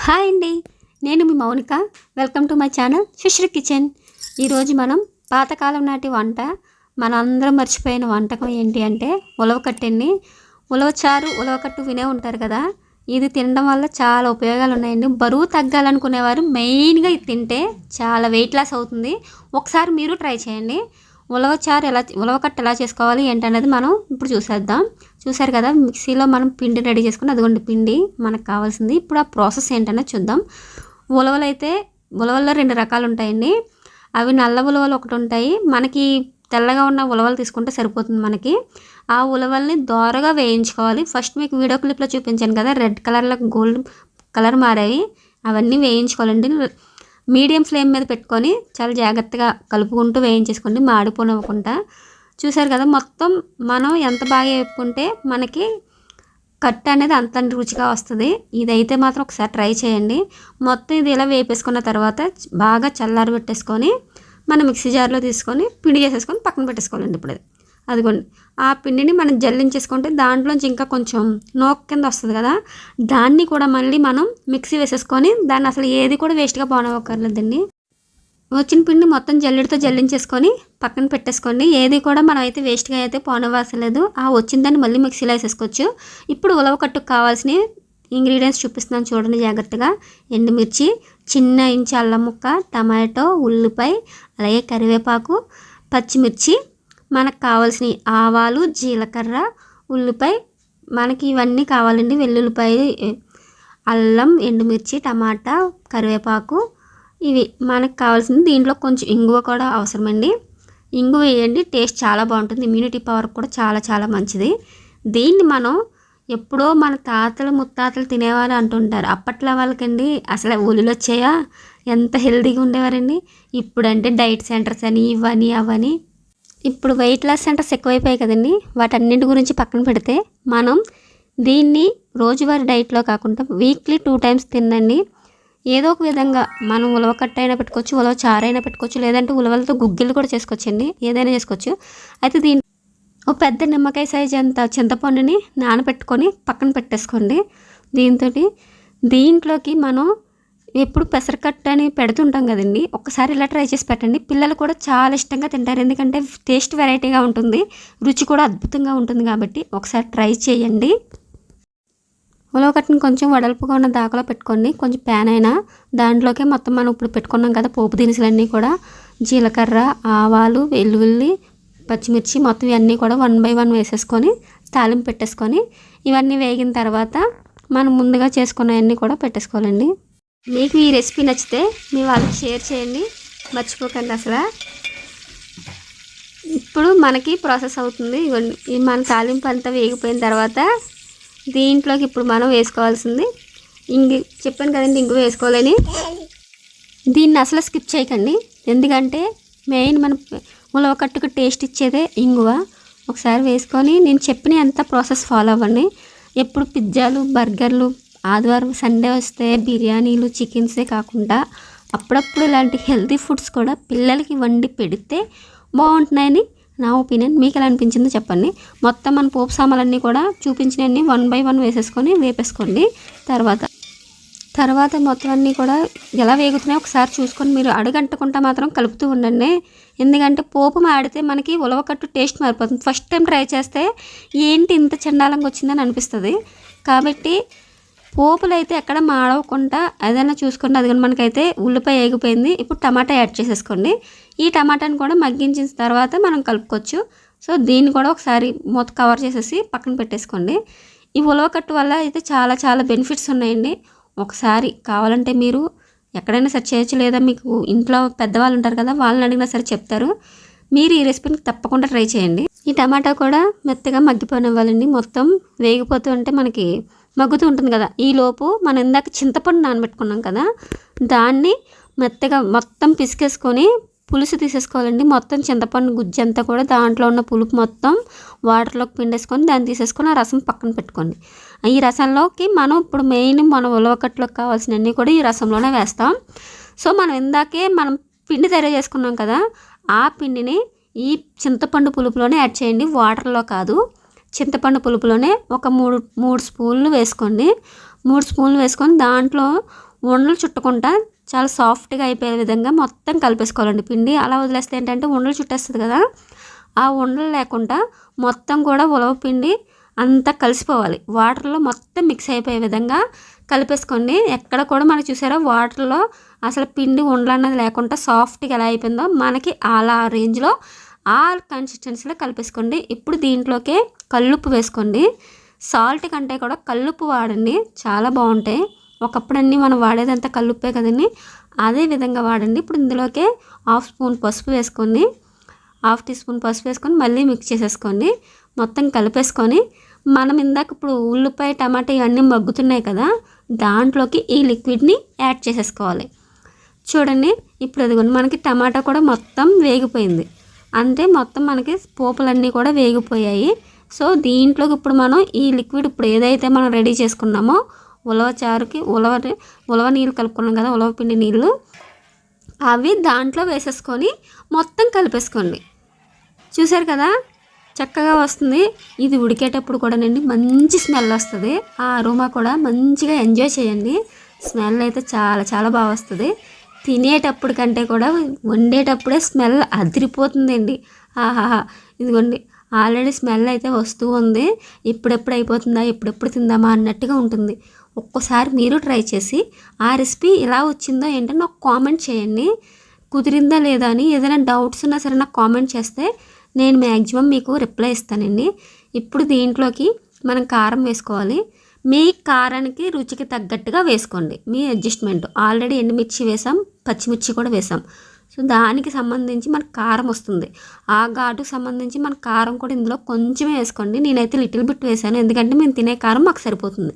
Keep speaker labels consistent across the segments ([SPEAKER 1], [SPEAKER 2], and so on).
[SPEAKER 1] Hi అండి, నేను మీ Mounika. Welcome to my channel Sushri kitchen. ఈరోజు మనం పాతకాలం నాటి వంట, మనందరం మర్చిపోయిన వంటకం ఏంటి అంటే ఉలవకట్టండి. ఉలవచారు, ఉలవకట్టు వినే ఉంటారు కదా. ఇది తినడం వల్ల చాలా ఉపయోగాలు ఉన్నాయండి. బరువు తగ్గాలనుకునేవారు మెయిన్గా ఇది తింటే చాలా వెయిట్ లాస్ అవుతుంది. ఒకసారి మీరు ట్రై చేయండి. ఉలవకట్టు ఎలా చేసుకోవాలి ఏంటనేది మనం ఇప్పుడు చూసేద్దాం. చూసారు కదా, మిక్సీలో మనం పిండి రెడీ చేసుకుని, అదిగోండి పిండి మనకు కావాల్సింది. ఇప్పుడు ఆ ప్రాసెస్ ఏంటనేది చూద్దాం. ఉలవల్లో 2 రకాలు ఉంటాయండి. అవి నల్ల ఉలవలు ఒకటి ఉంటాయి, మనకి తెల్లగా ఉన్న ఉలవలు తీసుకుంటే సరిపోతుంది. మనకి ఆ ఉలవల్ని దోరగా వేయించుకోవాలి. ఫస్ట్ మీకు వీడియో క్లిప్లో చూపించాను కదా, రెడ్ కలర్లో గోల్డ్ కలర్ మారాయి, అవన్నీ వేయించుకోవాలండి. మీడియం ఫ్లేమ్ మీద పెట్టుకొని చాలా జాగ్రత్తగా కలుపుకుంటూ వేయించేసుకోండి, మాడిపోనివ్వకుండా. చూసారు కదా, మొత్తం మనం ఎంత బాగా వేపుకుంటే మనకి కట్టు అనేది అంత రుచిగా వస్తుంది. ఇదైతే మాత్రం ఒకసారి ట్రై చేయండి. మొత్తం ఇది ఇలా వేపేసుకున్న తర్వాత బాగా చల్లారి పెట్టేసుకొని మనం మిక్సీ జార్లో తీసుకొని పిండి చేసేసుకొని పక్కన పెట్టేసుకోవాలండి. ఇప్పుడు అదిగోండి, ఆ పిండిని మనం జల్లించేసుకుంటే దాంట్లోంచి ఇంకా కొంచెం నోక్ కింద వస్తుంది కదా, దాన్ని కూడా మళ్ళీ మనం మిక్సీ వేసేసుకొని దాన్ని అసలు ఏది కూడా వేస్ట్గా పోనవక్కర్లేదండి. వచ్చిన పిండి మొత్తం జల్లెడితో జల్లించేసుకొని పక్కన పెట్టేసుకోండి. ఏది కూడా మనం అయితే వేస్ట్గా అయితే పోనవసలేదు. ఆ వచ్చిన దాన్ని మళ్ళీ మిక్సీలో వేసేసుకోవచ్చు. ఇప్పుడు ఉలవకట్టుకు కావాల్సిన ఇంగ్రీడియంట్స్ చూపిస్తున్నాను చూడండి జాగ్రత్తగా. ఎండుమిర్చి, చిన్న ఇంచు అల్లం ముక్క, టమాటో, ఉల్లిపాయ, అలాగే కరివేపాకు, పచ్చిమిర్చి, మనకు కావాల్సిన ఆవాలు, జీలకర్ర, ఉల్లిపాయ, మనకి ఇవన్నీ కావాలండి. వెల్లుల్లిపాయ, అల్లం, ఎండుమిర్చి, టమాటా, కరివేపాకు, ఇవి మనకు కావాల్సింది. దీంట్లో కొంచెం ఇంగువ కూడా అవసరమండి. ఇంగువ వేయండి, టేస్ట్ చాలా బాగుంటుంది. ఇమ్యూనిటీ పవర్ కూడా చాలా చాలా మంచిది. దీన్ని మనం ఎప్పుడో మన తాతలు ముత్తాతలు తినేవారు అంటుంటారు. అప్పట్లో వాళ్ళకండి అసలు ఒళ్ళు వచ్చాయా, ఎంత హెల్తీగా ఉండేవారండి. ఇప్పుడంటే డైట్ సెంటర్స్ అని ఇవని అవని, ఇప్పుడు వెయిట్ లాస్ సెంటర్స్ ఎక్కువైపోయాయి కదండి. వాటన్నింటి గురించి పక్కన పెడితే మనం దీన్ని రోజువారీ డైట్లో కాకుండా వీక్లీ 2 times తినండి. ఏదో ఒక విధంగా మనం ఉలవకట్టు అయినా పెట్టుకోవచ్చు, ఉలవ చారు అయినా పెట్టుకోవచ్చు, లేదంటే ఉలవలతో గుగ్గిళ్ళు కూడా చేసుకోవచ్చండి. ఏదైనా చేసుకోవచ్చు. అయితే ఓ పెద్ద నిమ్మకాయ సైజ్ అంత చింతపండుని నానబెట్టుకొని పక్కన పెట్టేసుకోండి. దీంట్లోకి మనం ఎప్పుడు పెసరకట్టు అని పెడుతుంటాం కదండి, ఒక్కసారి ఇలా ట్రై చేసి పెట్టండి. పిల్లలు కూడా చాలా ఇష్టంగా తింటారు, ఎందుకంటే టేస్ట్ వెరైటీగా ఉంటుంది, రుచి కూడా అద్భుతంగా ఉంటుంది. కాబట్టి ఒకసారి ట్రై చేయండి. ఉలవకట్టుని కొంచెం వడల్పుగా ఉన్న దాకలో పెట్టుకోండి. కొంచెం ప్యాన్ అయినా దాంట్లోకి మొత్తం మనం ఇప్పుడు పెట్టుకున్నాం కదా పోపు దినుసులన్నీ కూడా, జీలకర్ర, ఆవాలు, వెల్లుల్లి, పచ్చిమిర్చి, మొత్తం ఇవన్నీ కూడా 1 by 1 వేసేసుకొని తాలింపు పెట్టేసుకొని, ఇవన్నీ వేగిన తర్వాత మనం ముందుగా చేసుకున్నవన్నీ కూడా పెట్టేసుకోవాలండి. మీకు ఈ రెసిపీ నచ్చితే మీ వాళ్ళకి షేర్ చేయండి, మర్చిపోకండి అసలు. ఇప్పుడు మనకి ప్రాసెస్ అవుతుంది. మన తాలింపు అంతా వేగిపోయిన తర్వాత దీంట్లోకి ఇప్పుడు మనం వేసుకోవాల్సింది చెప్పాను కదండి, ఇంగువ వేసుకోవాలని. దీన్ని అసలు స్కిప్ చేయకండి, ఎందుకంటే మెయిన్ మన ఉలవకట్టుకు టేస్ట్ ఇచ్చేదే ఇంగువ. ఒకసారి వేసుకొని నేను చెప్పిన ఎంత ప్రాసెస్ ఫాలో అవ్వండి. ఎప్పుడు పిజ్జాలు, బర్గర్లు, ఆదివారం సండే వస్తే బిర్యానీలు, చికెన్సే కాకుండా అప్పుడప్పుడు ఇలాంటి హెల్తీ ఫుడ్స్ కూడా పిల్లలకి వండి పెడితే బాగుంటున్నాయని నా ఒపీనియన్. మీకు ఎలా అనిపించిందో చెప్పండి. మొత్తం మన పోపు సామాన్లన్నీ కూడా చూపించినవన్నీ 1 by 1 వేసేసుకొని వేపేసుకోండి. తర్వాత మొత్తం అన్నీ కూడా ఎలా వేగుతున్నాయో ఒకసారి చూసుకొని మీరు అడుగంటకుండా మాత్రం కలుపుతూ ఉండండి. ఎందుకంటే పోపు మాడితే మనకి ఉలవకట్టు టేస్ట్ మారిపోతుంది. ఫస్ట్ టైం ట్రై చేస్తే ఏంటి ఇంత చండాలంగా వచ్చిందని అనిపిస్తుంది. కాబట్టి పోపులు అయితే ఎక్కడ మాడవకుండా ఏదైనా చూసుకోండి. అది కానీ మనకైతే ఉల్లిపాయ వేగిపోయింది. ఇప్పుడు టమాటా యాడ్ చేసేసుకోండి. ఈ టమాటాని కూడా మగ్గించిన తర్వాత మనం కలుపుకోవచ్చు. సో దీన్ని కూడా ఒకసారి మూత కవర్ చేసేసి పక్కన పెట్టేసుకోండి. ఈ ఉలవకట్టు వల్ల అయితే చాలా చాలా బెనిఫిట్స్ ఉన్నాయండి. ఒకసారి కావాలంటే మీరు ఎక్కడైనా సెర్చ్ చేయొచ్చు, లేదా మీకు ఇంట్లో పెద్దవాళ్ళు ఉంటారు కదా, వాళ్ళని అడిగినా సరే చెప్తారు. మీరు ఈ రెసిపీని తప్పకుండా ట్రై చేయండి. ఈ టమాటా కూడా మెత్తగా మగ్గిపోనివ్వాలండి. మొత్తం వేగిపోతూ ఉంటే మనకి మగ్గుతూ ఉంటుంది కదా, ఈలోపు మనం ఇందాక చింతపండు నానబెట్టుకున్నాం కదా, దాన్ని మెత్తగా మొత్తం పిసికేసుకొని పులుసు తీసేసుకోవాలండి. మొత్తం చింతపండు గుజ్జు అంతా కూడా దాంట్లో ఉన్న పులుపు మొత్తం వాటర్లోకి పిండేసుకొని దాన్ని తీసేసుకొని ఆ రసం పక్కన పెట్టుకోండి. ఈ రసంలోకి మనం ఇప్పుడు మెయిన్ మన ఉలవకట్టులోకి కావాల్సినవన్నీ కూడా ఈ రసంలోనే వేస్తాం. సో మనం పిండి తయారు చేసుకున్నాం కదా, ఆ పిండిని ఈ చింతపండు పులుపులోనే యాడ్ చేయండి, వాటర్లో కాదు. చింతపండు పులుపులోనే ఒక 3 స్పూన్లు వేసుకోండి. 3 స్పూన్లు వేసుకొని దాంట్లో ఉండలు చుట్టకుండా చాలా సాఫ్ట్గా అయిపోయే విధంగా మొత్తం కలిపేసుకోవాలండి. పిండి అలా వదిలేస్తే ఏంటంటే ఉండలు చుట్టేస్తుంది కదా, ఆ ఉండలు లేకుండా మొత్తం కూడా ఉలవ పిండి అంతా కలిసిపోవాలి. వాటర్లో మొత్తం మిక్స్ అయిపోయే విధంగా కలిపేసుకోండి. ఎక్కడ కూడా మనకి చూసారా వాటర్లో అసలు పిండి ఉండలు అన్నది లేకుండా సాఫ్ట్గా ఎలా అయిపోయిందో మనకి అలా రేంజ్లో ఆ కన్సిస్టెన్సీలో కలిపేసుకోండి. ఇప్పుడు దీంట్లోకే కల్లుప్పు వేసుకోండి. సాల్ట్ కంటే కూడా కల్లుప్పు వాడండి, చాలా బాగుంటాయి. ఒకప్పుడు అన్నీ మనం వాడేదంతా కల్లుప్పే కదండి, అదే విధంగా వాడండి. ఇప్పుడు ఇందులోకే 1/2 స్పూన్ పసుపు వేసుకోండి. 1/2 టీ స్పూన్ పసుపు వేసుకొని మళ్ళీ మిక్స్ చేసేసుకోండి. మొత్తం కలిపేసుకొని మనం ఇందాక ఇప్పుడు ఉల్లిపాయ టమాటా ఇవన్నీ మగ్గుతున్నాయి కదా, దాంట్లోకి ఈ లిక్విడ్ని యాడ్ చేసేసుకోవాలి. చూడండి ఇప్పుడు అదిగోండి మనకి టమాటా కూడా మొత్తం వేగిపోయింది. అంటే మొత్తం మనకి పోపులన్నీ కూడా వేగిపోయాయి. సో దీంట్లోకి ఇప్పుడు మనం ఈ లిక్విడ్ ఇప్పుడు ఏదైతే మనం రెడీ చేసుకున్నామో ఉలవ చారుకి ఉలవ నీళ్ళు కలుపుకున్నాం కదా, ఉలవ పిండి నీళ్ళు, అవి దాంట్లో వేసేసుకొని మొత్తం కలిపేసుకోండి. చూసారు కదా చక్కగా వస్తుంది. ఇది ఉడికేటప్పుడు కూడానండి మంచి స్మెల్ వస్తుంది. ఆ అరోమా కూడా మంచిగా ఎంజాయ్ చేయండి. స్మెల్ అయితే చాలా చాలా బాగా వస్తుంది. తినేటప్పుడు కంటే కూడా వండేటప్పుడే స్మెల్ అదిరిపోతుందండి. ఆహాహా, ఇదిగోండి ఆల్రెడీ స్మెల్ అయితే వస్తూ ఉంది. ఎప్పుడెప్పుడు అయిపోతుందా, ఎప్పుడెప్పుడు తిందామా అన్నట్టుగా ఉంటుంది. ఒక్కసారి మీరు ట్రై చేసి ఆ రెసిపీ ఎలా వచ్చిందో ఏంటో నాకు కామెంట్ చేయండి. కుదిరిందా లేదా అని ఏదైనా డౌట్స్ ఉన్నా సరే నాకు కామెంట్ చేస్తే నేను మ్యాక్సిమం మీకు రిప్లై ఇస్తానండి. ఇప్పుడు దీంట్లోకి మనం కారం వేసుకోవాలి. మీ కారానికి రుచికి తగ్గట్టుగా వేసుకోండి, మీ అడ్జస్ట్మెంట్. ఆల్రెడీ ఎండుమిర్చి వేసాం, పచ్చిమిర్చి కూడా వేసాం. సో దానికి సంబంధించి మనకు కారం వస్తుంది. ఆ ఘాటుకు సంబంధించి మన కారం కూడా ఇందులో కొంచెమే వేసుకోండి. నేనైతే లిటిల్ బిట్ వేసాను, ఎందుకంటే మేము తినే కారం మాకు సరిపోతుంది.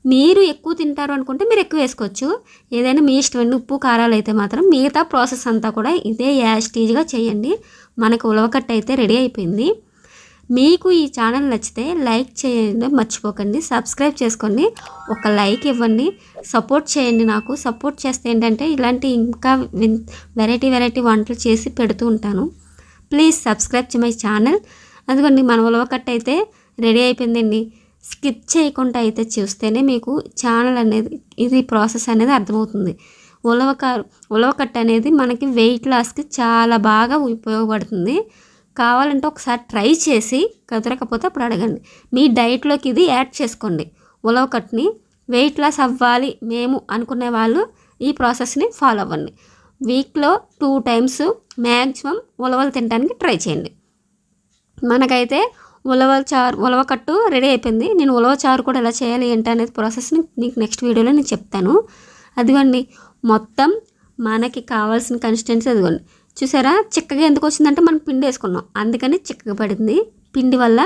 [SPEAKER 1] మీరు ఎక్కువ తింటారు అనుకుంటే మీరు ఎక్కువ వేసుకోవచ్చు, ఏదైనా మీ ఇష్టం. ఉప్పు కారాలు అయితే మాత్రం మిగతా ప్రాసెస్ అంతా కూడా ఇదే యాస్టీజ్గా చేయండి. మనకు ఉలవకట్ట అయితే రెడీ అయిపోయింది. మీకు ఈ ఛానల్ నచ్చితే లైక్ చేయండి, మర్చిపోకండి. సబ్స్క్రైబ్ చేసుకోండి, ఒక లైక్ ఇవ్వండి, సపోర్ట్ చేయండి. నాకు సపోర్ట్ చేస్తే ఏంటంటే ఇలాంటి ఇంకా వెరైటీ వంటలు చేసి పెడుతూ ఉంటాను. Please subscribe to my channel. అందుకని మన ఉలవకట్ట అయితే రెడీ అయిపోయిందండి. స్కిప్ చేయకుండా అయితే చూస్తేనే మీకు ఛానల్ అనేది ఇది ప్రాసెస్ అనేది అర్థమవుతుంది. ఉలవకట్ట అనేది మనకి వెయిట్ లాస్కి చాలా బాగా ఉపయోగపడుతుంది. కావాలంటే ఒకసారి ట్రై చేసి కుదరకపోతే అప్పుడు అడగండి. మీ డైట్లోకి ఇది యాడ్ చేసుకోండి. ఉలవకట్టని వెయిట్ లాస్ అవ్వాలి మేము అనుకునే వాళ్ళు ఈ ప్రాసెస్ని ఫాలో అవ్వండి. వీక్లో 2 times మ్యాక్సిమం ఉలవలు తినడానికి ట్రై చేయండి. మనకైతే ఉలవకట్టు రెడీ అయిపోయింది. నేను ఉలవ చారు కూడా ఎలా చేయాలి ఏంటి అనేది ప్రాసెస్ని మీకు నెక్స్ట్ వీడియోలో నేను చెప్తాను. అదిగోండి మొత్తం మనకి కావాల్సిన కన్సిస్టెన్సీ అదిగోండి. చూసారా చిక్కగా ఎందుకు వచ్చిందంటే మనం పిండి వేసుకున్నాం, అందుకని చిక్కగా పడింది. పిండి వల్ల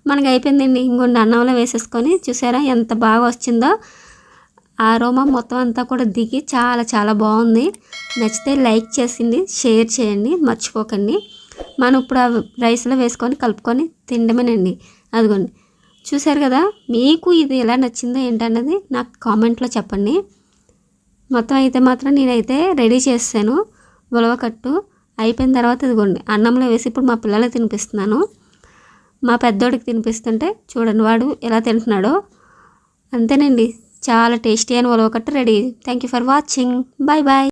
[SPEAKER 1] మనకి అయిపోయిందండి. ఇంకొండి అన్నంలో వేసేసుకొని చూసారా ఎంత బాగా వచ్చిందో. ఆ అరోమా మొత్తం అంతా కూడా దిగి చాలా చాలా బాగుంది. నచ్చితే లైక్ చేసింది, షేర్ చేయండి, మర్చిపోకండి. మనం ఇప్పుడు ఆ రైస్లో వేసుకొని కలుపుకొని తినడమేనండి. అదిగోండి చూసారు కదా, మీకు ఇది ఎలా నచ్చిందో ఏంటన్నది నాకు కామెంట్లో చెప్పండి. మొత్తం అయితే మాత్రం నేనైతే రెడీ చేస్తాను. ఉలవకట్టు అయిపోయిన తర్వాత ఇదిగోండి అన్నంలో వేసి ఇప్పుడు మా పిల్లలకి తినిపిస్తున్నాను. మా పెద్దోడికి తినిపిస్తుంటే చూడండి వాడు ఎలా తింటున్నాడో. అంతేనండి, చాలా టేస్టీ అని ఉలవకట్టు ready. Thank you for watching. Bye bye.